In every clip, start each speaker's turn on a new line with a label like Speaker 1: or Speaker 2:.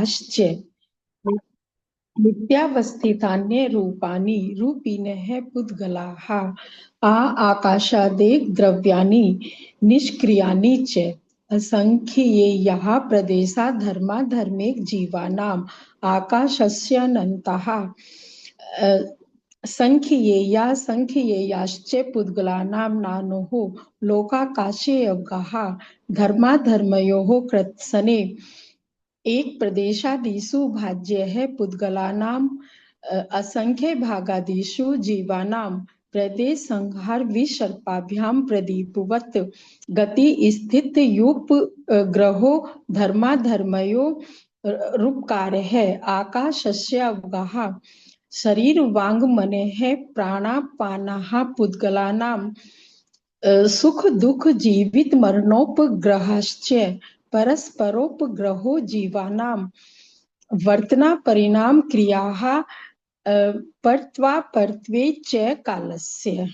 Speaker 1: संख्येयाश्च नित्यावस्थितान्य रूपाणि रूपिणः पुद्गलाः आकाशादेव द्रव्याणि निष्क्रियाणि च असंख्येयाः प्रदेशा धर्माधर्मे जीवानाम् आकाशस्यानन्तः संख्येयाश्च पुद्गलानां नानुः लोकाकाशेऽवगाः धर्माधर्मयोः कृत्स्ने एक प्रदेशादिषु भाज्यः पुद्गलानाम् असंख्य भागादिषु जीवानां प्रदेश संहार विसर्पाभ्यां प्रदीपवत् गति स्थित युप ग्रहो धर्माधर्मयो रूपकारः आकाशस्य अवगाः शरीर वांग मनः प्राणापानाः पुद्गलानां सुख दुख जीवित मरणोपग्रहाश्च परस्परोपग्रहो जीवानां वर्तना परिणाम क्रियाः परत्वापरत्वे च कालस्य।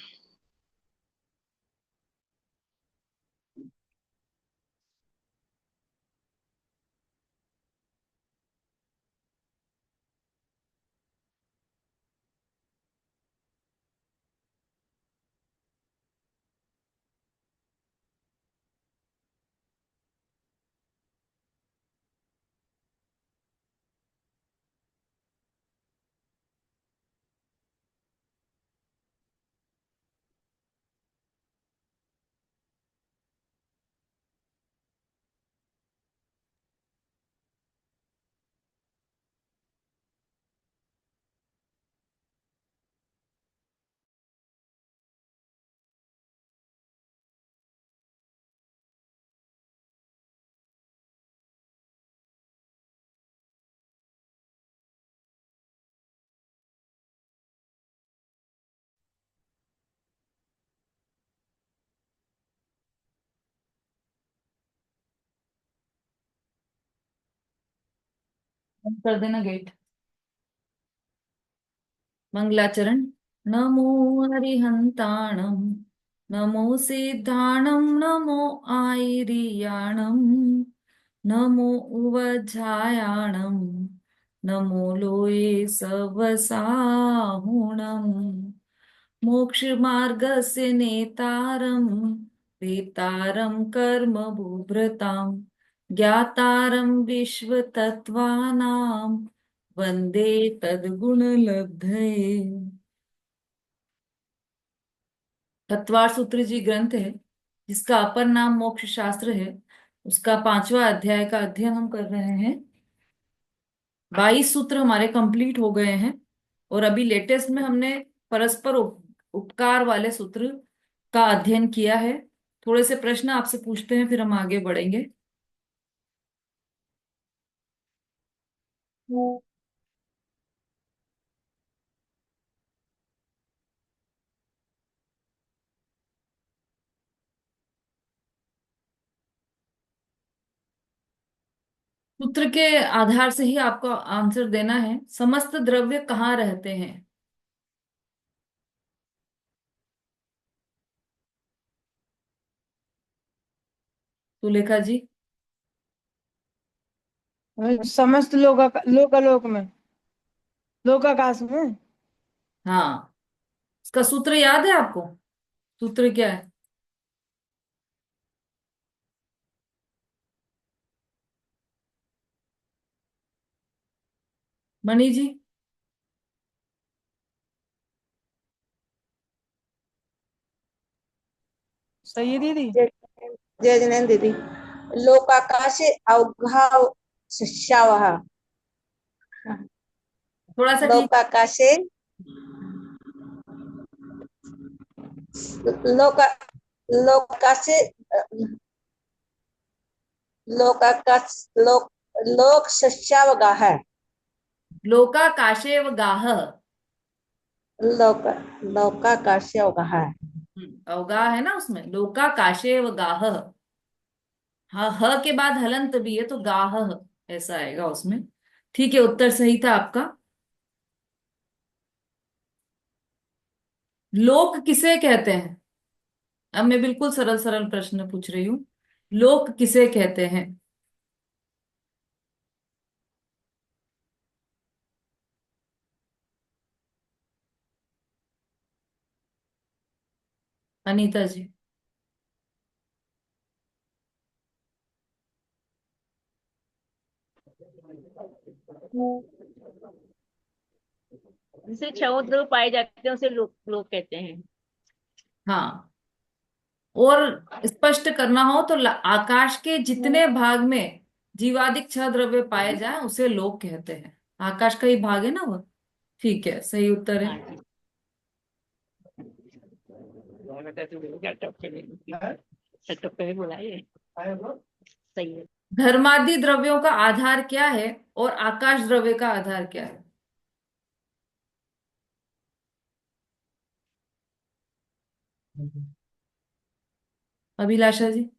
Speaker 2: कर देना गेट। मंगलाचरण। नमो हरिहंताणं नमो सिद्धाणं नमो आयर्याणं नमो उवझायाणं नमो लोये सवसाहुणं मोक्षमार्गस्य नेतारं वेतारं कर्म बुभ्रतां ज्ञातारं विश्वतत्त्वानां वंदे तद्गुणलब्धये। तत्वार सूत्र जी ग्रंथ है जिसका अपर नाम मोक्ष शास्त्र है, उसका 5वां अध्याय का अध्ययन हम कर रहे हैं। 22 सूत्र हमारे कंप्लीट हो गए हैं और अभी लेटेस्ट में हमने परस्पर उपकार वाले सूत्र का अध्ययन किया है। थोड़े से प्रश्न आपसे पूछते हैं फिर हम आगे बढ़ेंगे। सूत्र के आधार से ही आपको आंसर देना है। समस्त द्रव्य कहाँ रहते हैं? सुलेखा जी।
Speaker 3: समस्त लोकालोक में, लोकाकाश में।
Speaker 2: हाँ, इसका सूत्र याद है आपको? सूत्र क्या है? मणि जी।
Speaker 3: सही है दीदी।
Speaker 4: जय जय जैन दीदी। लोकाकाशे अवघाव शिष्यावः।
Speaker 2: थोड़ा सा ठीक।
Speaker 4: लोकाकाशे लोका लोकाकाशे लोकाकाश लोक लोक शिष्यावगाह है।
Speaker 2: लोकाकाशेव गाह।
Speaker 4: लोक लोकाकाशे अवगाह है।
Speaker 2: अवगाह है ना उसमें, लोकाकाशेव गाह। हाँ, ह के बाद हलंत भी है तो गाह ऐसा आएगा उसमें। ठीक है, उत्तर सही था आपका। लोक किसे कहते हैं? अब मैं बिल्कुल सरल सरल प्रश्न पूछ रही हूँ। लोक किसे कहते हैं? अनीता जी।
Speaker 5: जिसे छह द्रव्य पाए जाते हैं उसे लोक लोक कहते हैं।
Speaker 2: हाँ, और स्पष्ट करना हो तो आकाश के जितने भाग में जीवादिक छह द्रव्य पाए जाए उसे लोक कहते हैं। आकाश का ही भाग है ना वो। ठीक है, सही उत्तर
Speaker 5: हाँ
Speaker 2: है।
Speaker 5: जी। टप्पे में बोला ये सही है।
Speaker 2: धर्मादि द्रव्यों का आधार क्या है और आकाश द्रव्य का आधार क्या है? अभिलाषा जी।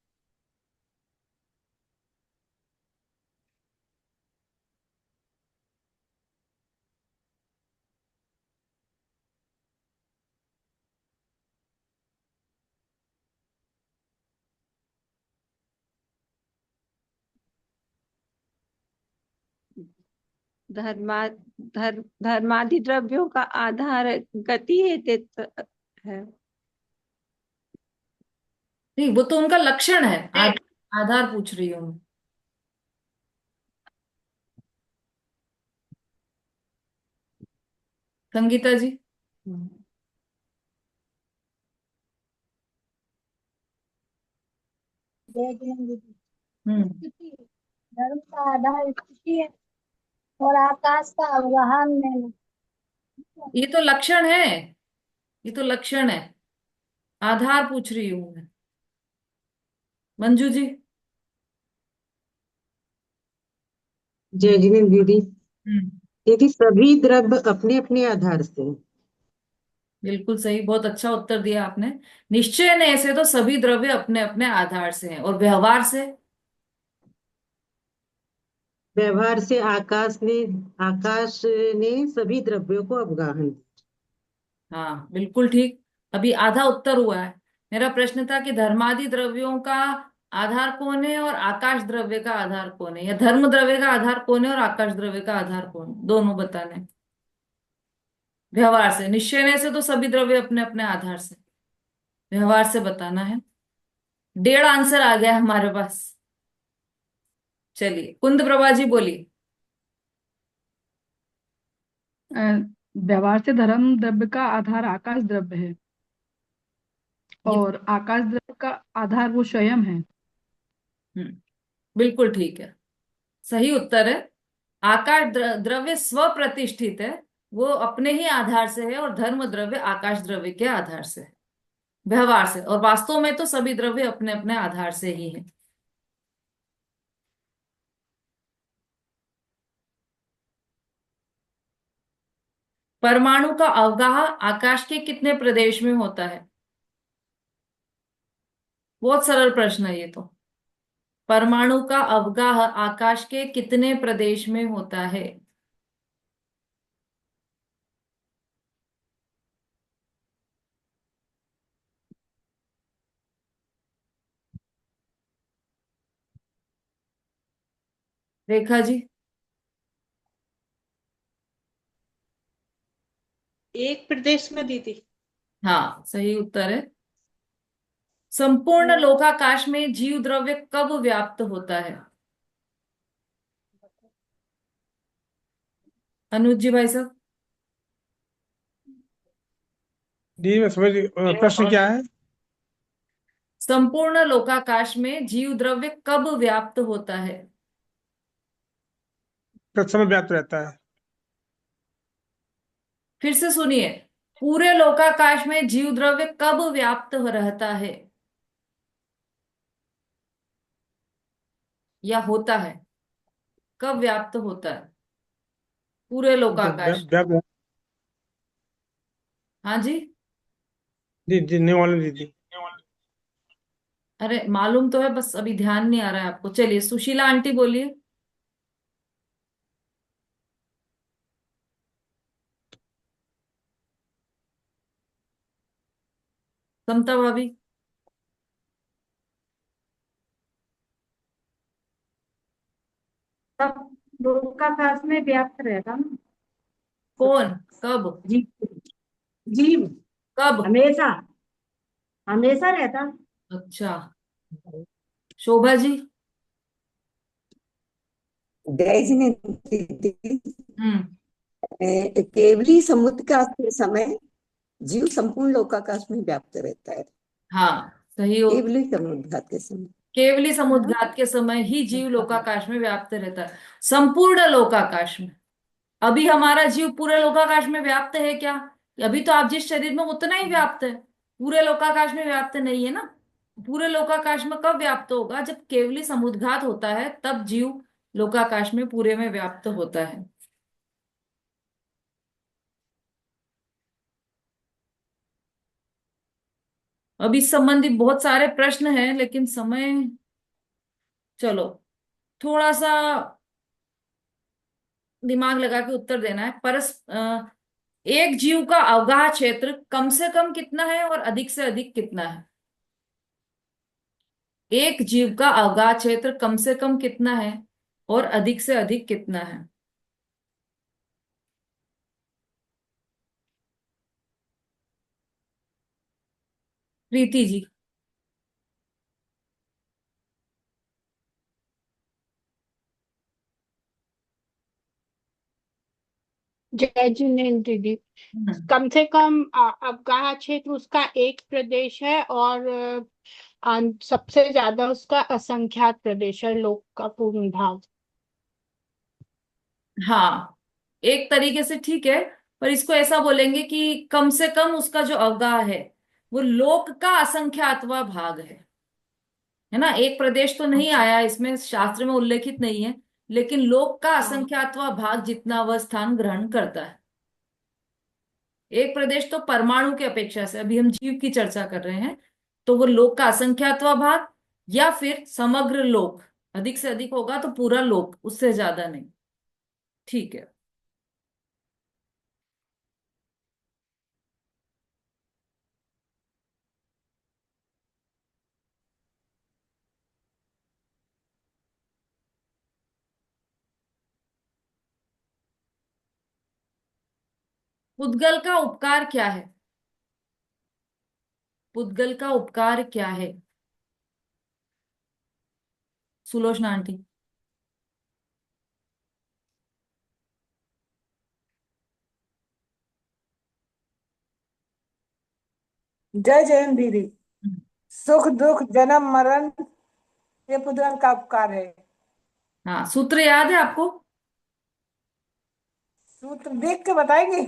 Speaker 5: धर्मा धर्मादि द्रव्यों का आधार गति है है।
Speaker 2: नहीं, वो तो उनका लक्षण है। आधार पूछ रही हूँ मैं। संगीता जी। हम्म।
Speaker 6: धर्म का आधार स्थिति है और आकाश का अवगाहन में।
Speaker 2: ये तो लक्षण है। ये तो लक्षण है। आधार पूछ रही हूँ मैं। मंजू जी।
Speaker 7: जय जिनेन्द्र दीदी।
Speaker 2: हम्म।
Speaker 7: दीदी सभी द्रव्य अपने अपने आधार से हैं।
Speaker 2: बिल्कुल सही, बहुत अच्छा उत्तर दिया आपने। निश्चय ने ऐसे तो सभी द्रव्य अपने अपने आधार से हैं, और व्यवहार से?
Speaker 7: व्यवहार से आकाश ने सभी द्रव्यों को अवगाहन दिया।
Speaker 2: हाँ, बिल्कुल ठीक। अभी आधा उत्तर हुआ है। मेरा प्रश्न था कि धर्मादि द्रव्यों का आधार कौन है और आकाश द्रव्य का आधार कौन है, या धर्म द्रव्य का आधार कौन है और आकाश द्रव्य का आधार कौन है, दोनों बताने हैं। व्यवहार से। निश्चय से तो सभी द्रव्य अपने अपने आधार से। व्यवहार से बताना है। 1.5 आंसर आ गया हमारे पास। चलिए, कुंद प्रभा जी बोलिए।
Speaker 8: व्यवहार से धर्म द्रव्य का आधार आकाश द्रव्य है
Speaker 2: ये
Speaker 8: और आकाश द्रव्य का आधार वो स्वयं है।
Speaker 2: बिल्कुल ठीक है। सही उत्तर है। आकाश द्रव्य स्वप्रतिष्ठित है। वो अपने ही आधार से है, और धर्म द्रव्य आकाश द्रव्य के आधार से है। व्यवहार से। और वास्तव में तो सभी द्रव्य अपने अपने आधार से ही है। परमाणु का अवगाह आकाश के कितने प्रदेश में होता है? बहुत सरल प्रश्न है ये तो। परमाणु का अवगाह आकाश के कितने प्रदेश में होता है? रेखा जी।
Speaker 4: एक प्रदेश में दीदी।
Speaker 2: हाँ, सही उत्तर है। संपूर्ण लोकाकाश में जीव द्रव्य कब व्याप्त होता है? अनुज जी भाई साहब।
Speaker 3: दी मैं समझ प्रश्न क्या है?
Speaker 2: संपूर्ण लोकाकाश में जीव द्रव्य कब व्याप्त होता है?
Speaker 3: तत्समय व्याप्त रहता है।
Speaker 2: फिर से सुनिए। पूरे लोकाकाश में जीव द्रव्य कब व्याप्त रहता है या होता है? कब व्याप्त होता है पूरे
Speaker 3: जब
Speaker 2: लोकाकाश?
Speaker 3: व्याप्त।
Speaker 2: हाँ जी।
Speaker 3: जी जी नहीं मालूम दीदी।
Speaker 2: अरे मालूम तो है, बस अभी ध्यान नहीं आ रहा है आपको। चलिए, सुशीला आंटी बोलिए। समता भाभी।
Speaker 6: सब लोकाकाश में व्याप्त रहेगा ना।
Speaker 2: कौन? कब?
Speaker 6: जीव जीव
Speaker 2: कब?
Speaker 6: हमेशा
Speaker 9: हमेशा रहता।
Speaker 2: अच्छा, शोभा जी।
Speaker 10: जय दीदी।
Speaker 2: हम्म।
Speaker 10: केवली समुद्रकाश के समय जीव संपूर्ण लोकाकाश में व्याप्त रहता है।
Speaker 2: हाँ, सही हो।
Speaker 10: केवली समुद्रघात के समय।
Speaker 2: केवली समुद्घात के समय ही जीव लोकाकाश में व्याप्त रहता है, संपूर्ण लोकाकाश में। अभी हमारा जीव पूरे लोकाकाश में व्याप्त है क्या? अभी तो आप जिस शरीर में उतना ही व्याप्त है, पूरे लोकाकाश में व्याप्त नहीं है ना। पूरे लोकाकाश में कब व्याप्त होगा? जब केवली समुद्घात होता है, तब जीव लोकाकाश में पूरे में व्याप्त होता है। अब इस संबंधी बहुत सारे प्रश्न हैं, लेकिन समय, चलो थोड़ा सा दिमाग लगा के उत्तर देना है। एक जीव का अवगाह क्षेत्र कम से कम कितना है और अधिक से अधिक कितना है? एक जीव का अवगाह क्षेत्र कम से कम कितना है और अधिक से अधिक कितना है? प्रीति जी।
Speaker 4: जय जिनेन्द्र दीदी।
Speaker 2: हम्म।
Speaker 4: कम से कम अवगाह क्षेत्र उसका एक प्रदेश है, और सबसे ज्यादा उसका असंख्यात प्रदेश है, लोक का पूर्ण भाग।
Speaker 2: हाँ, एक तरीके से ठीक है, पर इसको ऐसा बोलेंगे कि कम से कम उसका जो अवगाह है वो लोक का असंख्यातवा भाग है ना। एक प्रदेश तो नहीं आया इसमें, शास्त्र में उल्लेखित नहीं है, लेकिन लोक का असंख्यातवा भाग जितना वह स्थान ग्रहण करता है। एक प्रदेश तो परमाणु की अपेक्षा से, अभी हम जीव की चर्चा कर रहे हैं, तो वो लोक का असंख्यातवा भाग या फिर समग्र लोक। अधिक से अधिक होगा तो पूरा लोक, उससे ज्यादा नहीं। ठीक है। पुद्गल का उपकार क्या है? पुद्गल का उपकार क्या है? सुलोचना आंटी।
Speaker 11: जय जैन दीदी। सुख दुख जन्म मरण ये पुद्गल का उपकार है।
Speaker 2: हाँ, सूत्र याद है आपको?
Speaker 11: सूत्र देख के बताएंगे।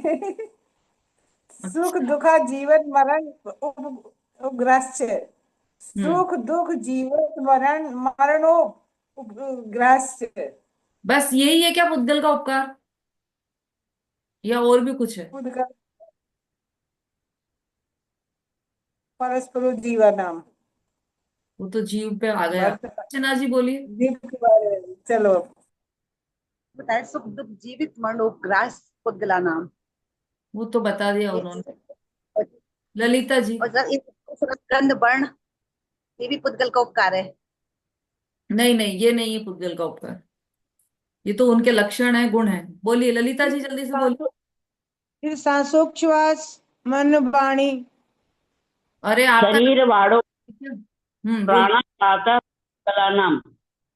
Speaker 11: सुख
Speaker 2: अच्छा।
Speaker 11: दुखा जीवन मरण उपग्रस्य।
Speaker 2: हम्म।
Speaker 11: सुख दुख जीवन मरण मरणो उपग्रस्य।
Speaker 2: बस यही है क्या पुद्गल का उपकार, या और भी कुछ है?
Speaker 11: पुद्गल परस्पर जीवनम।
Speaker 2: वो तो जीव पे आ गया।
Speaker 11: वर्त
Speaker 2: अर्चना जी बोलिए।
Speaker 11: जीव के बारे में चलो।
Speaker 9: बताए सुख दुख जीवित मरण उपग्रास पुद्गला नाम।
Speaker 2: वो तो बता दिया उन्होंने।
Speaker 9: और
Speaker 2: ललिता जी।
Speaker 9: सर इस गंध वर्ण ये भी पुद्गल का उपकार है।
Speaker 2: नहीं नहीं, ये नहीं है पुद्गल का उपकार, ये तो उनके लक्षण है, गुण है। बोलिए ललिता जी, जल्दी से बोलिए।
Speaker 11: फिर सांसोच्छ्वास मन वाणी।
Speaker 2: अरे आपका
Speaker 5: शरीर वाणो
Speaker 2: बोलिए।
Speaker 5: प्राणापात कलानाम।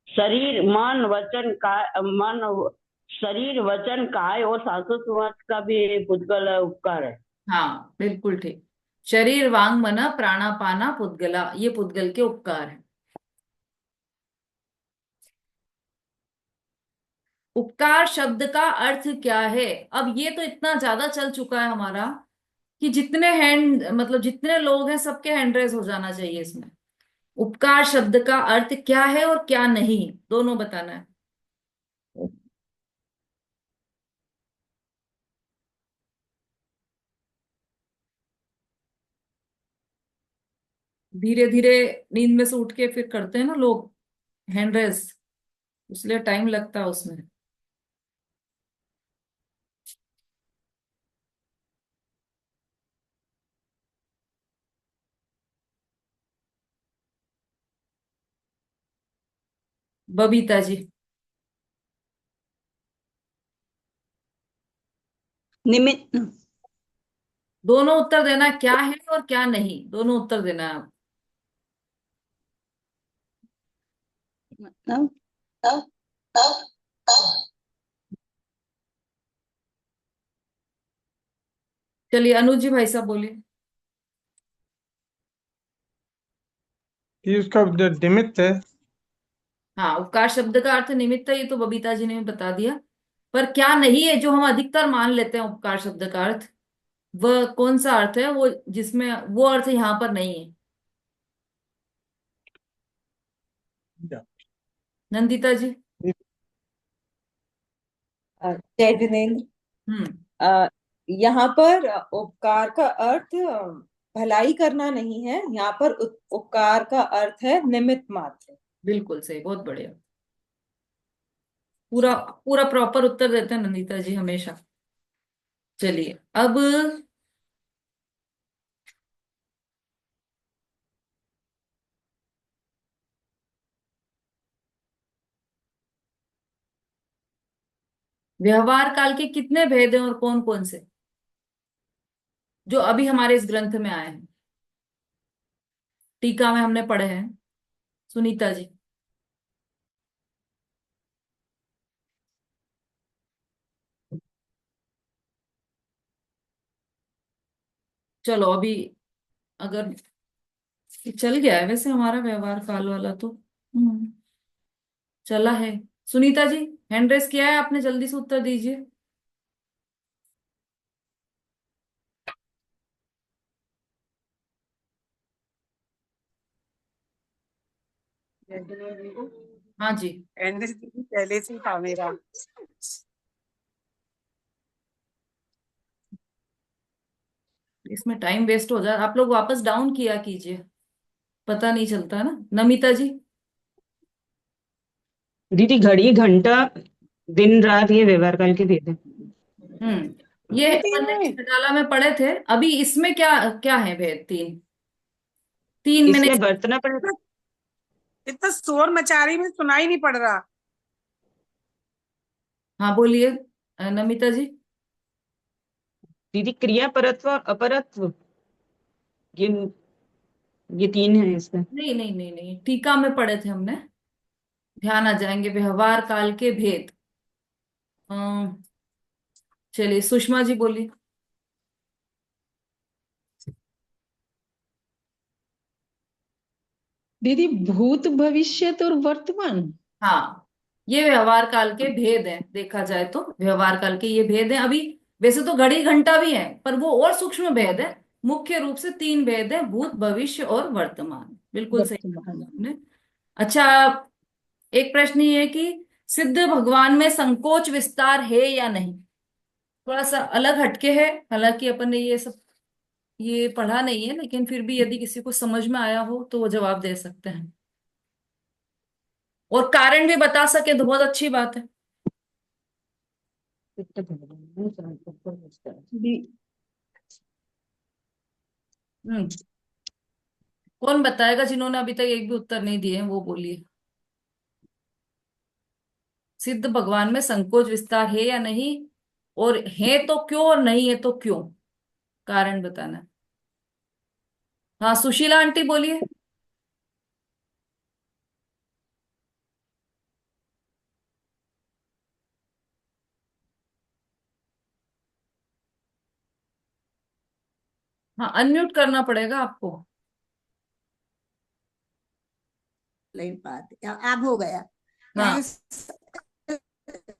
Speaker 5: शरीर मन वचन काय मन शरीर वचन काय और सांसोच्छ्वास का भी पुद्गल उपकार है।
Speaker 2: हाँ बिल्कुल ठीक। शरीर वांग मन प्राणापाना पुद्गला, ये पुद्गल के उपकार है। उपकार शब्द का अर्थ क्या है? अब ये तो इतना ज्यादा चल चुका है हमारा कि जितने हैंड, मतलब जितने लोग हैं सबके हैंड रेज हो जाना चाहिए इसमें। उपकार शब्द का अर्थ क्या है और क्या नहीं, दोनों बताना है। धीरे धीरे नींद में से उठ के फिर करते हैं ना लोग हैंड रेज, इसलिए टाइम लगता है उसमें। बबीता जी।
Speaker 9: निमित्त
Speaker 2: दोनों उत्तर देना, क्या है और क्या नहीं, दोनों उत्तर देना है आप।
Speaker 10: मतलब
Speaker 2: चलिए अनुज जी भाई साहब बोलिए।
Speaker 3: ये उसका निमित्त है।
Speaker 2: हाँ, उपकार शब्द का अर्थ निमित्त है, ये तो बबीता जी ने भी बता दिया। पर क्या नहीं है जो हम अधिकतर मान लेते हैं उपकार शब्द का अर्थ, वह कौन सा अर्थ है वो जिसमें वो अर्थ यहाँ पर नहीं है? नंदिता जी।
Speaker 12: जय जिनेन्द्र।
Speaker 2: हम्म।
Speaker 12: यहाँ पर उपकार का अर्थ भलाई करना नहीं है, यहाँ पर उपकार का अर्थ है निमित्त मात्र।
Speaker 2: बिल्कुल सही, बहुत बढ़िया। पूरा पूरा प्रॉपर उत्तर देते हैं नंदिता जी हमेशा। चलिए अब व्यवहार काल के कितने भेद हैं और कौन कौन से, जो अभी हमारे इस ग्रंथ में आए हैं, टीका में हमने पढ़े हैं। सुनीता जी। चलो अभी, अगर चल गया है वैसे हमारा व्यवहार काल वाला तो, चला है। सुनीता जी, हैंड रेस किया है आपने, जल्दी से उत्तर दीजिए। हाँ जी।
Speaker 11: एंड्रेस दीदी पहले से ही था मेरा।
Speaker 2: इसमें टाइम वेस्ट हो जाए, आप लोग वापस डाउन किया कीजिए, पता नहीं चलता ना। नमिता जी।
Speaker 13: दीदी घड़ी घंटा दिन रात ये व्यवहार काल के भेद है।
Speaker 2: ये अपन ने छटाला में पढ़े थे, अभी इसमें क्या क्या है भेद? तीन तीन मैंने।
Speaker 13: इसमें बरतना पड़ेगा।
Speaker 11: इतना शोर मचा रही, में सुनाई नहीं पड़ रहा।
Speaker 2: हाँ बोलिए नमिता जी।
Speaker 13: दीदी क्रिया परत्व अपरत्व, ये ये तीन है इसमें।
Speaker 2: नहीं नहीं नहीं नहीं, टीका में पढ़े थे हमने, ध्यान आ जाएंगे। व्यवहार काल के भेद। चलिए सुषमा जी बोलिए।
Speaker 1: दीदी भूत भविष्यत और वर्तमान।
Speaker 2: हाँ, ये व्यवहार काल के भेद हैं, देखा जाए तो व्यवहार काल के ये भेद हैं। अभी वैसे तो घड़ी घंटा भी है, पर वो और सूक्ष्म भेद है। मुख्य रूप से तीन भेद है, भूत भविष्य और वर्तमान। बिल्कुल सही कहा
Speaker 1: वर्तमान।
Speaker 2: आपने। अच्छा, एक प्रश्न ये है कि सिद्ध भगवान में संकोच विस्तार है या नहीं? थोड़ा सा अलग हटके है, हालांकि अपन ने ये सब ये पढ़ा नहीं है, लेकिन फिर भी यदि किसी को समझ में आया हो तो वो जवाब दे सकते हैं, और कारण भी बता सके तो बहुत अच्छी बात है। हम्म। कौन बताएगा जिन्होंने अभी तक एक भी उत्तर नहीं दिए हैं, वो बोलिए। सिद्ध भगवान में संकोच विस्तार है या नहीं, और है तो क्यों, और नहीं है तो क्यों, कारण बताना है। हाँ सुशीला आंटी बोलिए। हाँ अनम्यूट करना पड़ेगा आपको।
Speaker 6: नहीं बात अब हो गया।
Speaker 2: हाँ।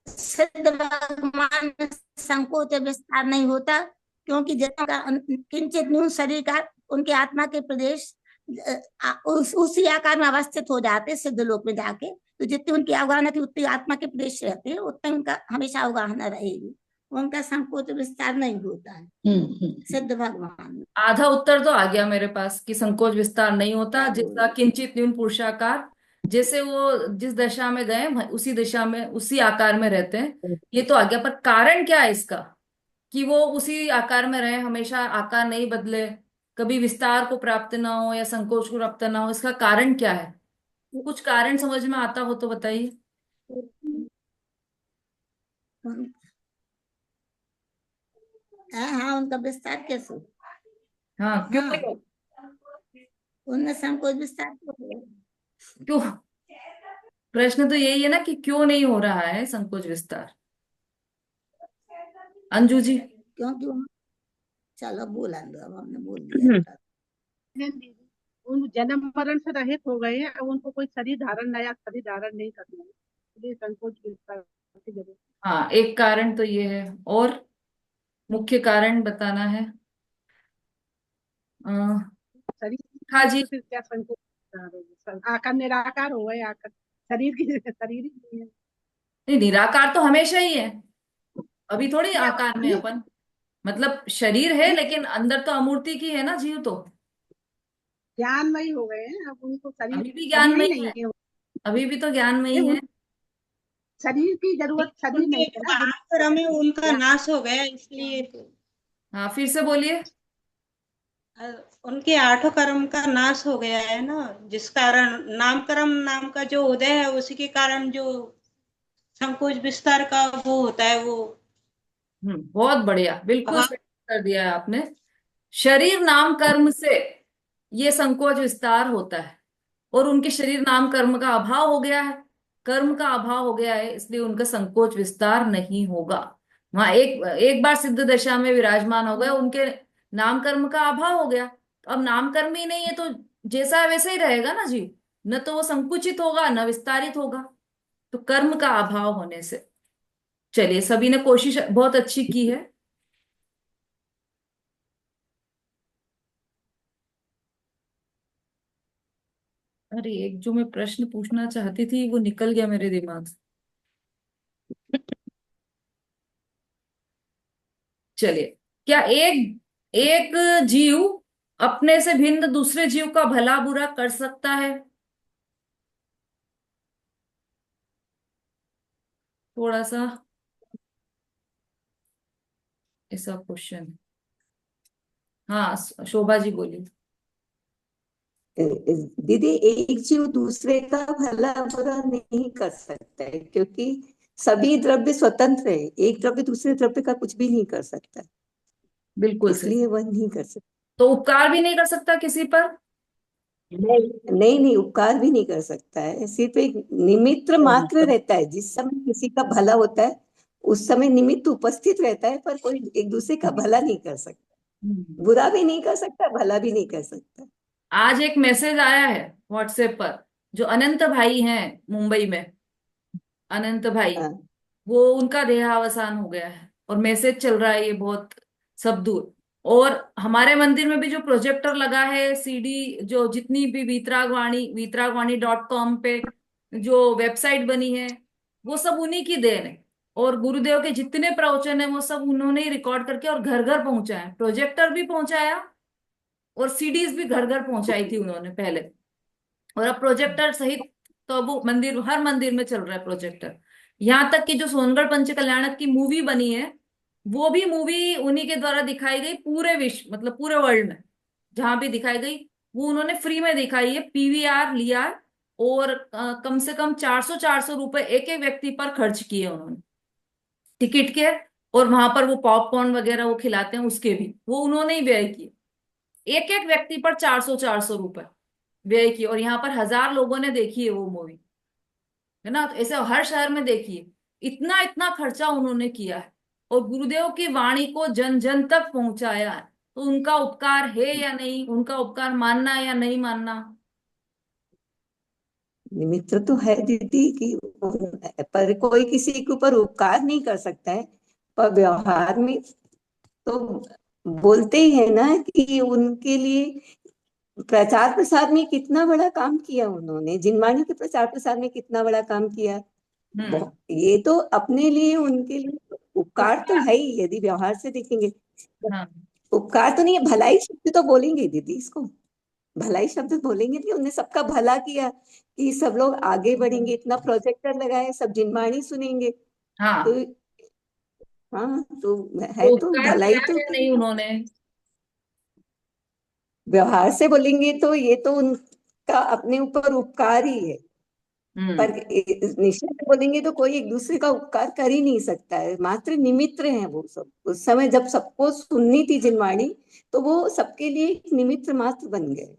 Speaker 6: सिद्ध भगवान में संकोच विस्तार नहीं होता, क्योंकि जिनका किंचित न्यून शरीर का उनके आत्मा के प्रदेश उसी आकार में अवस्थित हो जाते सिद्ध लोक में जाके, तो जितनी उनकी अवगाहना थी उतनी आत्मा के प्रदेश रहते हैं, उतना उनका हमेशा अवगाहना रहेगी, उनका संकोच विस्तार नहीं होता है सिद्ध भगवान में।
Speaker 2: आधा उत्तर तो आ गया मेरे पास कि संकोच विस्तार नहीं होता, जिसका किंचित न्यून पुरुषाकार, जैसे वो जिस दशा में गए उसी दिशा में उसी आकार में रहते हैं, ये तो आ गया। पर कारण क्या है इसका, कि वो उसी आकार में रहे, हमेशा आकार नहीं बदले, कभी विस्तार को प्राप्त ना हो या संकोच को प्राप्त ना हो, इसका कारण क्या है? कुछ कारण समझ में आता हो तो बताइए।
Speaker 6: हाँ हाँ, उनका विस्तार कैसे?
Speaker 2: हाँ, क्यों
Speaker 6: हाँ,
Speaker 2: नहीं हो-
Speaker 6: उनमें संकोच विस्तार तो है।
Speaker 2: क्यों? प्रश्न तो यही है ना कि क्यों नहीं हो रहा है संकोच विस्तार। अंजू जी।
Speaker 6: क्योंकि चलो बोला दो, अब हमने बोल दिया था।
Speaker 14: दीदी, उन जन्म मरण से रहित हो गए हैं, अब उनको कोई शरीर धारण, नया शरीर धारण नहीं करना है, इसलिए संकोच विस्तार की जरूरत
Speaker 2: हाँ, एक कारण तो ये है, और मुख्य कारण बताना है। अ,
Speaker 14: है। शरीर
Speaker 2: हाँ
Speaker 14: की
Speaker 2: जी।
Speaker 14: तो फिर क्या संकोच विस्तार होगा, आकार निराकार हो गए, आकार शरीर की शरीर ही नहीं है।
Speaker 2: नहीं, निराकार तो हमेशा ही है, अभी थोड़ी आकार में
Speaker 14: नहीं,
Speaker 2: अपन, मतलब शरीर है लेकिन अंदर तो अमूर्ति की है ना जीव तो।
Speaker 14: ज्ञानमयी हो गए हैं, अब उनको शरीर
Speaker 2: अभी भी
Speaker 14: शरीर ही
Speaker 2: ज्ञानमयी
Speaker 14: नहीं
Speaker 2: है,
Speaker 14: है।
Speaker 2: अभी भी तो ज्ञानमयी है।
Speaker 14: शरीर की जरूरत, शरीर
Speaker 15: उनके
Speaker 14: नहीं है
Speaker 15: जो
Speaker 14: ना।
Speaker 15: आश्रम है उनका नाश हो गया, इसलिए तो
Speaker 2: हाँ, फिर से बोलिए।
Speaker 15: उनके 8 कर्म का नाश हो गया है ना, जिस कारण नामकर्म नाम का जो उदय है, उसी के कारण जो संकोच विस्तार का वो होता है वो।
Speaker 2: बहुत बढ़िया, बिल्कुल
Speaker 15: अभाव।
Speaker 2: सही कर दिया है आपने। शरीर नाम कर्म से ये संकोच विस्तार होता है, और उनके शरीर नाम कर्म का अभाव हो गया है, कर्म का अभाव हो गया है, इसलिए उनका संकोच विस्तार नहीं होगा। वहां एक एक बार सिद्ध दशा में विराजमान हो गए, उनके नाम कर्म का अभाव हो गया, तो अब नाम कर्म ही नहीं है, तो जैसा है वैसा ही रहेगा ना जीव, न तो वो संकुचित होगा न विस्तारित होगा, तो कर्म का अभाव होने से। चलिए, सभी ने कोशिश बहुत अच्छी की है। अरे, एक जो मैं प्रश्न पूछना चाहती थी वो निकल गया मेरे दिमाग से। चलिए, क्या एक एक जीव अपने से भिन्न दूसरे जीव का भला बुरा कर सकता है? थोड़ा सा ऐसा क्वेश्चन। हाँ, शोभा जी बोलिए।
Speaker 10: दीदी, एक जीव दूसरे का भला बुरा नहीं कर सकता है, क्योंकि सभी द्रव्य स्वतंत्र है, एक द्रव्य दूसरे द्रव्य का कुछ भी नहीं कर सकता,
Speaker 2: बिल्कुल सही।
Speaker 10: इसलिए वह नहीं कर सकता।
Speaker 2: तो उपकार भी नहीं कर सकता किसी पर?
Speaker 10: नहीं, उपकार भी नहीं कर सकता है, सिर्फ एक निमित्त मात्र रहता है। जिस समय किसी का भला होता है उस समय निमित्त उपस्थित रहता है, पर कोई एक दूसरे का भला नहीं कर सकता, बुरा भी नहीं कर सकता, भला भी नहीं कर सकता।
Speaker 2: आज एक मैसेज आया है व्हाट्सएप पर, जो अनंत भाई हैं मुंबई में, अनंत भाई, वो उनका देहावसान हो गया है, और मैसेज चल रहा है ये बहुत सब दूर। और हमारे मंदिर में भी जो प्रोजेक्टर लगा है, सीडी, जो जितनी भी वीतरागवाणी.com पे जो वेबसाइट बनी है, वो सब उन्हीं की देन है, और गुरुदेव के जितने प्रवचन है वो सब उन्होंने ही रिकॉर्ड करके और घर घर पहुंचाया, प्रोजेक्टर भी पहुंचाया और सीडीज भी घर घर पहुंचाई थी उन्होंने पहले, और अब प्रोजेक्टर सहित तो अब वो मंदिर, हर मंदिर में चल रहा है प्रोजेक्टर। यहाँ तक कि जो सोनगढ़ पंच कल्याणक की मूवी बनी है, वो भी मूवी उन्हीं के द्वारा दिखाई गई पूरे विश्व, मतलब पूरे वर्ल्ड में जहां भी दिखाई गई, वो उन्होंने फ्री में दिखाई है, पीवीआर लिया, और कम से कम 400 रुपए एक एक व्यक्ति पर खर्च किए उन्होंने टिकट के, और वहां पर वो पॉपकॉर्न वगैरह वो खिलाते हैं उसके भी वो उन्होंने ही व्यय किए, एक एक व्यक्ति पर 400 रुपए व्यय किए, और यहाँ पर 1000 लोगों ने देखी है वो मूवी, है ना। तो ऐसे हर शहर में देखिए, इतना इतना खर्चा उन्होंने किया है, और गुरुदेव की वाणी को जन जन तक पहुंचाया है, तो उनका उपकार है या नहीं, उनका उपकार मानना या नहीं मानना?
Speaker 10: निमित्त तो है दीदी कि पर कोई किसी के ऊपर उपकार नहीं कर सकता है, पर व्यवहार में तो बोलते ही है ना कि उनके लिए प्रचार प्रसार में कितना बड़ा काम किया उन्होंने, जिनवाणी के प्रचार प्रसार में कितना बड़ा काम किया। ये तो अपने लिए, उनके लिए उपकार तो है ही, यदि व्यवहार से देखेंगे। उपकार तो नहीं है, भलाई शब्द तो बोलेंगे दीदी, इसको भलाई शब्द बोलेंगे कि उन्होंने सबका भला किया, कि सब लोग आगे बढ़ेंगे, इतना प्रोजेक्टर लगाए, सब जिनवाणी सुनेंगे। तो हाँ, तो है तो
Speaker 2: उपकार
Speaker 10: भलाई
Speaker 2: किया
Speaker 10: तो
Speaker 2: या नहीं उन्होंने?
Speaker 10: व्यवहार से बोलेंगे तो ये तो उनका अपने ऊपर उपकार ही है। पर निश्चय से बोलेंगे तो कोई एक दूसरे का उपकार कर ही नहीं सकता है, मात्र निमित्त हैं वो सब। उस समय जब सबको सुननी थी जिनवाणी, तो वो सबके लिए एक निमित्त मात्र बन गए।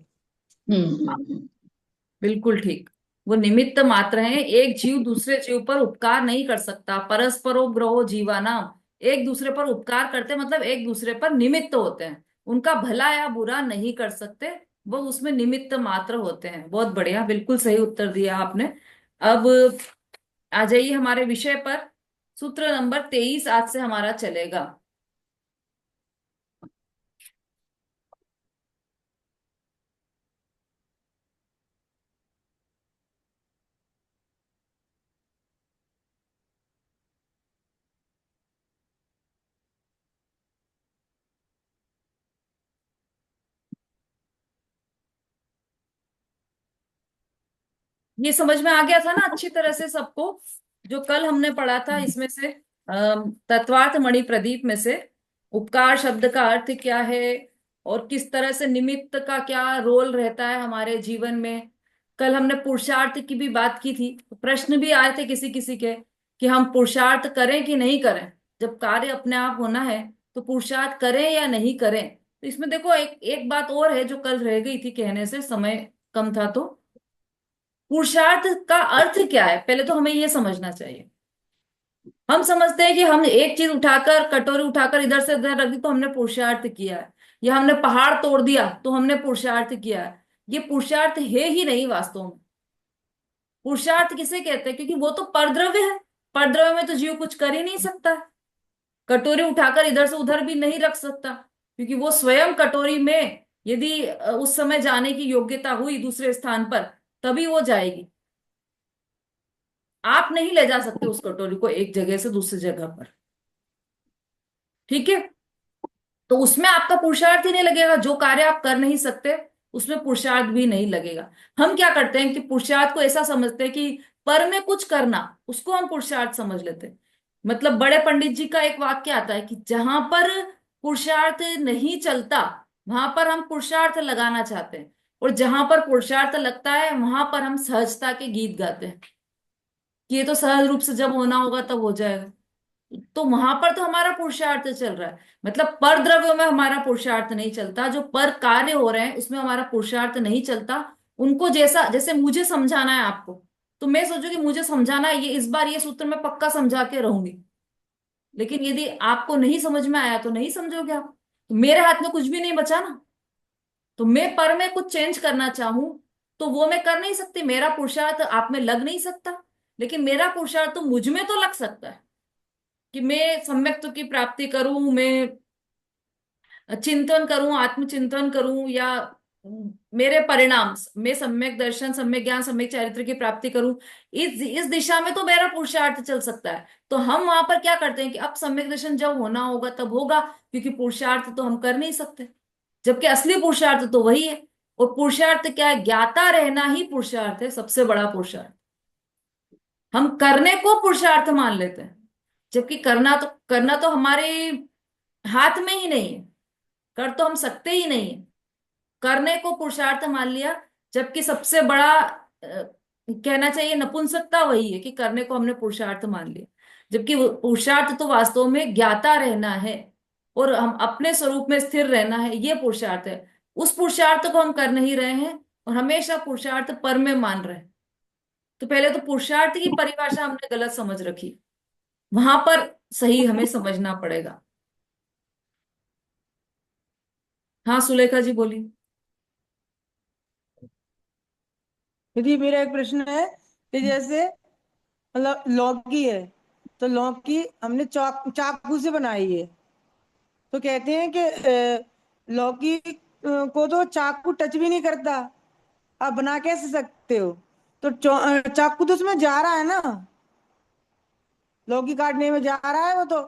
Speaker 2: बिल्कुल ठीक, वो निमित्त मात्र हैं। एक जीव दूसरे जीव पर उपकार नहीं कर सकता। परस्परो ग्रहो जीवानाम, एक दूसरे पर उपकार करते मतलब एक दूसरे पर निमित्त होते हैं, उनका भला या बुरा नहीं कर सकते, वो उसमें निमित्त मात्र होते हैं। बहुत बढ़िया, बिल्कुल सही उत्तर दिया आपने। अब आ जाइए हमारे विषय पर। सूत्र नंबर 23 आज से हमारा चलेगा। ये समझ में आ गया था ना अच्छी तरह से सबको, जो कल हमने पढ़ा था इसमें से तत्वार्थ मणि प्रदीप में से उपकार शब्द का अर्थ क्या है और किस तरह से निमित्त का क्या रोल रहता है हमारे जीवन में। कल हमने पुरुषार्थ की भी बात की थी, प्रश्न भी आए थे किसी किसी के कि हम पुरुषार्थ करें कि नहीं करें, जब कार्य अपने आप होना है तो पुरुषार्थ करें या नहीं करें। तो इसमें देखो एक एक बात और है जो कल रह गई थी कहने से, समय कम था। तो पुरुषार्थ का अर्थ क्या है पहले तो हमें ये समझना चाहिए। हम समझते हैं कि हम एक चीज उठाकर, कटोरी उठाकर इधर से उधर रख दी तो हमने पुरुषार्थ किया है, या हमने पहाड़ तोड़ दिया तो हमने पुरुषार्थ किया है। ये पुरुषार्थ है ही नहीं वास्तव में। पुरुषार्थ किसे कहते हैं? क्योंकि वो तो परद्रव्य है, परद्रव्य में तो जीव कुछ कर ही नहीं सकता। कटोरी उठाकर इधर से उधर भी नहीं रख सकता, क्योंकि वो स्वयं कटोरी में यदि उस समय जाने की योग्यता हुई दूसरे स्थान पर तभी वो जाएगी। आप नहीं ले जा सकते उस कटोरी को एक जगह से दूसरी जगह पर, ठीक है? तो उसमें आपका पुरुषार्थ ही नहीं लगेगा। जो कार्य आप कर नहीं सकते उसमें पुरुषार्थ भी नहीं लगेगा। हम क्या करते हैं कि पुरुषार्थ को ऐसा समझते हैं कि पर में कुछ करना, उसको हम पुरुषार्थ समझ लेते हैं। मतलब बड़े पंडित जी का एक वाक्य आता है कि जहां पर पुरुषार्थ नहीं चलता वहां पर हम पुरुषार्थ लगाना चाहते हैं, और जहां पर पुरुषार्थ लगता है वहां पर हम सहजता के गीत गाते हैं कि ये तो सहज रूप से जब होना होगा तब हो जाएगा। तो वहां पर तो हमारा पुरुषार्थ चल रहा है। मतलब पर द्रव्यों में हमारा पुरुषार्थ नहीं चलता, जो पर कार्य हो रहे हैं उसमें हमारा पुरुषार्थ नहीं चलता। उनको जैसा, जैसे मुझे समझाना है आपको, तो मैं सोचू कि मुझे समझाना है, ये इस बार ये सूत्र मैं पक्का समझा के रहूंगी। लेकिन यदि आपको नहीं समझ में आया तो नहीं समझोगे आप, तो मेरे हाथ में कुछ भी नहीं बचा ना। तो मैं पर में कुछ चेंज करना चाहूं तो वो मैं कर नहीं सकती, मेरा पुरुषार्थ आप में लग नहीं सकता। लेकिन मेरा पुरुषार्थ तो मुझ में तो लग सकता है कि मैं सम्यक्त्व की प्राप्ति करूं, मैं चिंतन करूं, आत्मचिंतन करूं, या मेरे परिणाम मैं सम्यक दर्शन, सम्यक ज्ञान, सम्यक चारित्र की प्राप्ति करूं। इस दिशा में तो मेरा पुरुषार्थ चल सकता है। तो हम वहां पर क्या करते हैं कि अब सम्यक दर्शन जब होना होगा तब होगा, क्योंकि पुरुषार्थ तो हम कर नहीं सकते, जबकि असली पुरुषार्थ तो वही है। और पुरुषार्थ क्या है? ज्ञाता रहना ही पुरुषार्थ है, सबसे बड़ा पुरुषार्थ। हम करने को पुरुषार्थ मान लेते हैं, जबकि करना तो हमारे हाथ में ही नहीं है, कर तो हम सकते ही नहीं है। करने को पुरुषार्थ मान लिया, जबकि सबसे बड़ा कहना चाहिए नपुंसकता वही है कि करने को हमने पुरुषार्थ मान लिया। जबकि पुरुषार्थ तो वास्तव में ज्ञाता रहना है और हम अपने स्वरूप में स्थिर रहना है, ये पुरुषार्थ है। उस पुरुषार्थ को हम कर नहीं रहे हैं और हमेशा पुरुषार्थ पर में मान रहे हैं। तो पहले तो पुरुषार्थ की परिभाषा हमने गलत समझ रखी, वहां पर सही हमें समझना पड़ेगा। हाँ सुलेखा जी बोलिए।
Speaker 11: दीदी मेरा एक प्रश्न है कि जैसे मतलब लौकी है, तो लौकी हमने चाकू से बनाई है, तो कहते हैं कि लौकी को तो चाकू टच भी नहीं करता, आप बना कैसे सकते हो? तो चाकू तो उसमें जा रहा है ना, लौकी काटने में जा रहा है वो तो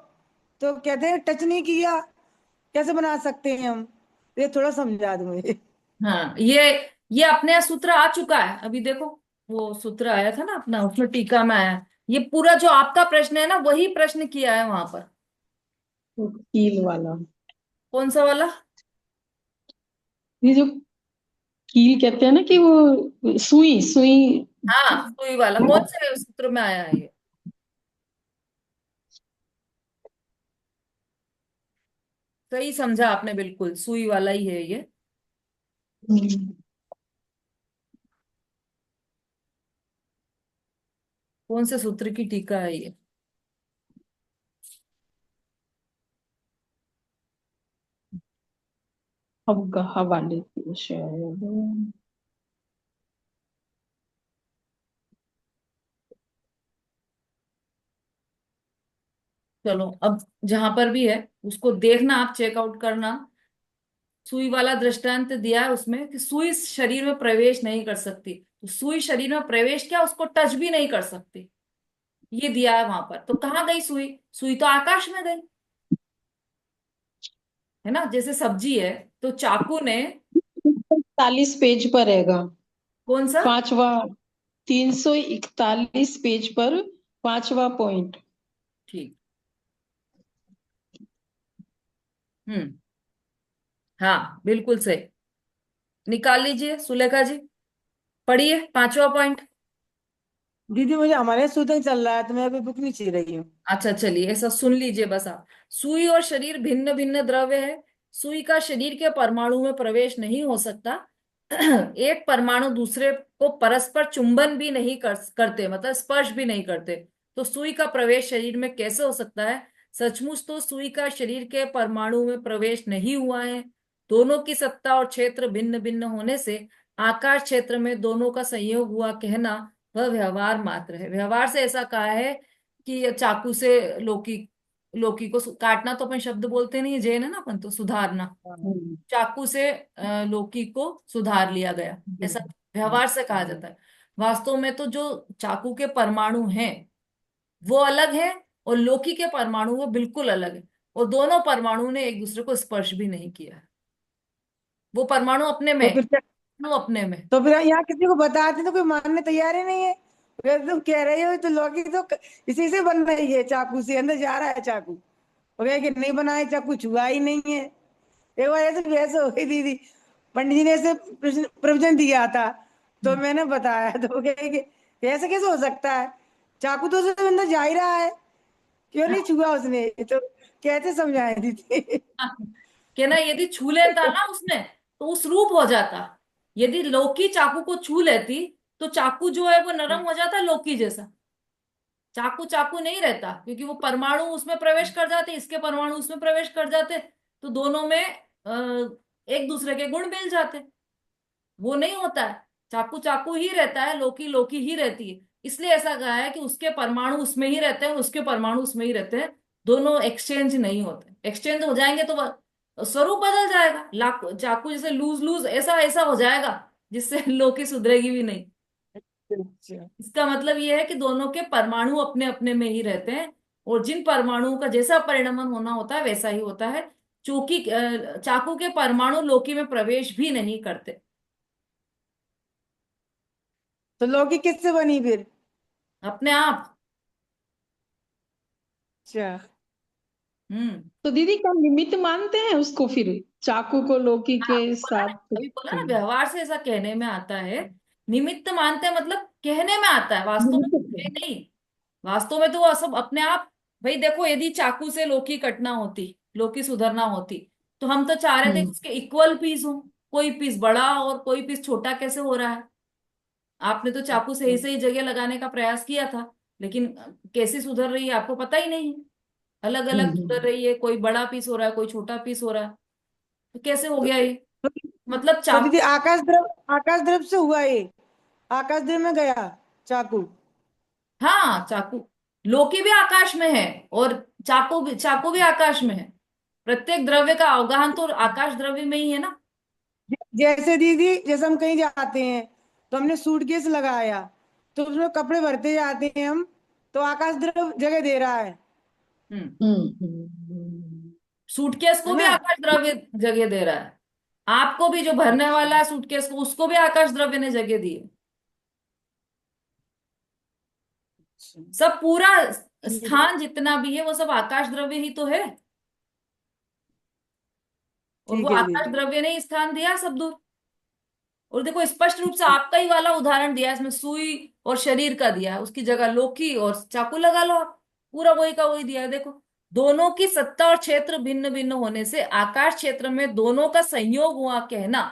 Speaker 11: कहते हैं टच नहीं किया, कैसे बना सकते हैं हम? ये थोड़ा समझा दो मुझे।
Speaker 2: हाँ, ये अपने यहाँ सूत्र आ चुका है। अभी देखो वो सूत्र आया था ना अपना, उसमें टीका में आया। ये पूरा जो आपका प्रश्न है ना वही प्रश्न किया है वहां पर।
Speaker 1: कील वाला,
Speaker 2: कौन सा वाला?
Speaker 1: ये जो कील कहते हैं ना, कि वो सुई सुई
Speaker 2: हाँ, सुई वाला कौन से सूत्र में आया है ये? सही समझा आपने, बिल्कुल सुई वाला ही है ये। कौन से सूत्र की टीका है ये?
Speaker 1: अवगाह वाले की शायद।
Speaker 2: चलो, अब जहां पर भी है उसको देखना, आप चेकआउट करना। सुई वाला दृष्टांत दिया है उसमें कि सुई शरीर में प्रवेश नहीं कर सकती, तो सुई शरीर में प्रवेश क्या, उसको टच भी नहीं कर सकती, ये दिया है वहां पर। तो कहाँ गई सुई? सुई तो आकाश में गई, है ना। जैसे सब्जी है तो चाकू ने
Speaker 1: 41 पेज पर रहेगा।
Speaker 2: कौन सा?
Speaker 1: 5वां, 341 पेज पर 5वां पॉइंट।
Speaker 2: ठीक। हम्म। हाँ, बिल्कुल सही। निकाल लीजिए सुलेखा जी, पढ़िए 5वां पॉइंट।
Speaker 11: दीदी मुझे हमारे सूत्र चल रहा है तो मैं अभी बुक नहीं ची रही हूँ।
Speaker 2: अच्छा, चलिए ऐसा सुन लीजिए बस आप। सुई और शरीर भिन्न भिन्न द्रव्य है। सुई का शरीर के परमाणु में प्रवेश नहीं हो सकता। एक परमाणु दूसरे को परस्पर चुंबन भी नहीं करते, मतलब स्पर्श भी नहीं करते, तो सुई का प्रवेश शरीर में कैसे हो सकता है? सचमुच तो सुई का शरीर के परमाणु में प्रवेश नहीं हुआ है। दोनों की सत्ता और क्षेत्र भिन्न भिन्न होने से आकाश क्षेत्र में दोनों का संयोग हुआ कहना वह व्यवहार मात्र है। व्यवहार से ऐसा कहा है कि चाकू से लौकी, लौकी को काटना तो अपन शब्द बोलते नहीं, जैन है ना अपन, तो सुधारना। चाकू से लौकी को सुधार लिया गया, ऐसा व्यवहार से कहा जाता है। वास्तव में तो जो चाकू के परमाणु हैं वो अलग है, और लौकी के परमाणु वो बिल्कुल अलग है, और दोनों परमाणु ने एक दूसरे को स्पर्श भी नहीं किया है। वो परमाणु अपने में, परमाणु अपने में।
Speaker 11: तो फिर यहाँ किसी को बताते तो कोई मानने तैयार ही नहीं है। फिर तुम कह रही हो तो लौकी तो इसी से बन रही है, चाकू से अंदर जा रहा है चाकू। वो कहे कि नहीं बनाए, चाकू छुआ ही नहीं है। एक बार ऐसे बहस हो गई दीदी, पंडित जी ने ऐसे प्रवचन दिया था तो मैंने बताया, तो वो कहे कि ऐसे कैसे हो सकता है, चाकू तो उसके अंदर जा ही रहा है, क्यों नहीं छुआ उसने। तो कैसे समझाए दीदी?
Speaker 2: कि ना, यदि छू लेता ना उसने तो उस रूप हो जाता। यदि लौकी चाकू को छू लेती तो चाकू जो है वो नरम हो जाता लौकी जैसा। चाकू चाकू नहीं रहता, क्योंकि वो परमाणु उसमें प्रवेश कर जाते, इसके परमाणु उसमें प्रवेश कर जाते, तो दोनों में एक दूसरे के गुण मिल जाते। वो नहीं होता है। चाकू चाकू ही रहता है, लौकी लौकी ही रहती है। इसलिए ऐसा कहा है कि उसके परमाणु उसमें ही रहते हैं, उसके परमाणु उसमें ही रहते हैं, दोनों एक्सचेंज नहीं होते। एक्सचेंज हो जाएंगे तो स्वरूप बदल जाएगा, चाकू जैसे लूज लूज ऐसा ऐसा हो जाएगा जिससे लौकी सुधरेगी भी नहीं। इसका मतलब यह है कि दोनों के परमाणु अपने अपने में ही रहते हैं, और जिन परमाणुओं का जैसा परिणमन होना होता है वैसा ही होता है। चूंकि चाकू के परमाणु लौकी में प्रवेश भी नहीं करते।
Speaker 11: तो लौकी किससे बनी फिर?
Speaker 2: अपने आप।
Speaker 11: अच्छा।
Speaker 1: तो दीदी क्या निमित्त मानते हैं उसको फिर, चाकू को लौकी के
Speaker 2: बोला ना,
Speaker 1: साथ?
Speaker 2: अभी बोला ना, व्यवहार से ऐसा कहने में आता है। निमित्त मानते हैं मतलब कहने में आता है, वास्तव में नहीं। वास्तव में तो वो सब अपने आप। भाई देखो, यदि चाकू से लौकी कटना होती, लौकी सुधरना होती, तो हम तो चाह रहे थे कि उसके इक्वल पीस हो, कोई पीस बड़ा और कोई पीस छोटा कैसे हो रहा है। आपने तो चाकू सही सही जगह लगाने का प्रयास किया था, लेकिन कैसी सुधर रही है आपको पता ही नहीं है। अलग अलग सुधर रही है, कोई बड़ा पीस हो रहा है, कोई छोटा पीस हो रहा है, तो कैसे हो गया ये? मतलब
Speaker 11: तो दीदी
Speaker 2: चाकू।
Speaker 11: आकाश द्रव से हुआ ये, आकाश द्रव में गया चाकू।
Speaker 2: हाँ, चाकू, लौकी भी आकाश में है, और चाकू भी आकाश में है। प्रत्येक द्रव्य का अवगाहन तो आकाश द्रव्य में ही है ना।
Speaker 11: जैसे दीदी, जैसे हम कहीं जाते हैं तो हमने सूटकेस लगाया, तो उसमें कपड़े भरते जाते हैं हम, तो आकाश द्रव जगह दे रहा है।
Speaker 2: सूटकेस को
Speaker 11: है
Speaker 2: भी
Speaker 11: ना?
Speaker 2: आकाश द्रव्य जगह दे रहा है। आपको भी, जो भरने वाला है सूटकेस को, उसको भी आकाश द्रव्य ने जगह दी है। सब पूरा स्थान जितना भी है वो सब आकाश द्रव्य ही तो है, और वो
Speaker 11: ठीक है
Speaker 2: आकाश
Speaker 11: दीदी।
Speaker 2: द्रव्य ने ही स्थान दिया सब दूर। और देखो स्पष्ट रूप से आपका ही वाला उदाहरण दिया है, इसमें सुई और शरीर का दिया है, उसकी जगह लोकी और चाकू लगा लो आप, पूरा वही का वही दिया है। देखो दोनों की सत्ता और क्षेत्र भिन्न भिन्न होने से आकाश क्षेत्र में दोनों का संयोग हुआ कहना,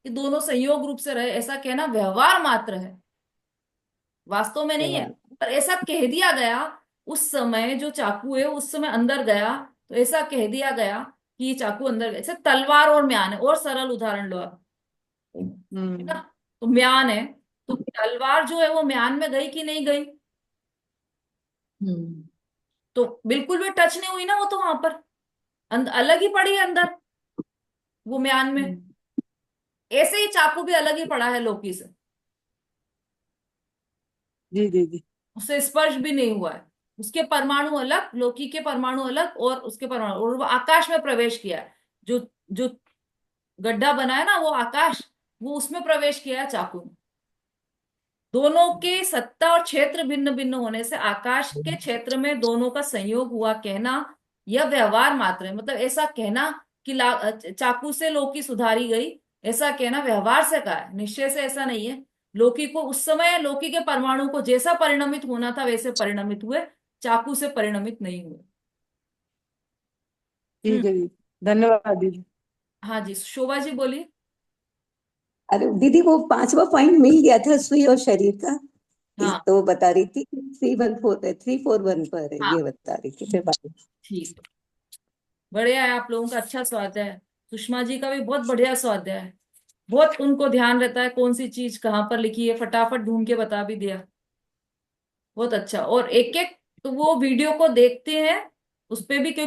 Speaker 2: कि दोनों संयोग रूप से रहे, ऐसा कहना व्यवहार मात्र है, वास्तव में नहीं है। पर ऐसा कह दिया गया उस समय, जो चाकू है उस समय अंदर गया, तो ऐसा कह दिया गया कि ये चाकू अंदर गया। जैसे तलवार और म्यान है, और सरल उदाहरण लो आप, है ना। तो म्यान है, तो तलवार जो है वो म्यान में गई कि नहीं गई? तो बिल्कुल भी टच नहीं हुई ना वो, तो वहां पर अलग ही पड़ी है अंदर वो म्यान में। ऐसे ही चाकू भी अलग ही पड़ा है लोकी से,
Speaker 11: जी जी।
Speaker 2: उससे स्पर्श भी नहीं हुआ है। उसके परमाणु अलग, लोकी के परमाणु अलग, और उसके परमाणु, और वो आकाश में प्रवेश किया है। जो जो गड्ढा बना है ना वो आकाश, वो उसमें प्रवेश किया है चाकू ने। दोनों के सत्ता और क्षेत्र भिन्न भिन्न होने से आकाश के क्षेत्र में दोनों का संयोग हुआ कहना यह व्यवहार मात्र है। मतलब ऐसा कहना कि चाकू से लोकी सुधारी गई, ऐसा कहना व्यवहार से कहा है, निश्चय से ऐसा नहीं है। लोकी को उस समय, लोकी के परमाणु को जैसा परिणमित होना था वैसे परिणमित हुए, चाकू से परिणमित नहीं हुए।
Speaker 11: ठीक है जी, धन्यवाद दीदी।
Speaker 2: हाँ जी, शोभा जी बोलिए।
Speaker 10: अरे दीदी वो 5वां पॉइंट मिल गया था सुई और शरीर का,
Speaker 2: हाँ
Speaker 10: तो बता रही थी 341 पर है,
Speaker 2: हाँ
Speaker 10: ये बता रही थी फिर बात।
Speaker 2: ठीक है, बढ़िया है, आप लोगों का अच्छा स्वाध्याय है। सुषमा जी का भी बहुत बढ़िया स्वाध्याय है, बहुत उनको ध्यान रहता है कौन सी चीज कहाँ पर लिखी है, फटाफट ढूंढ के बता भी दिया, बहुत अच्छा। और एक एक तो वो वीडियो को देखते हैं उस पे भी, क्योंकि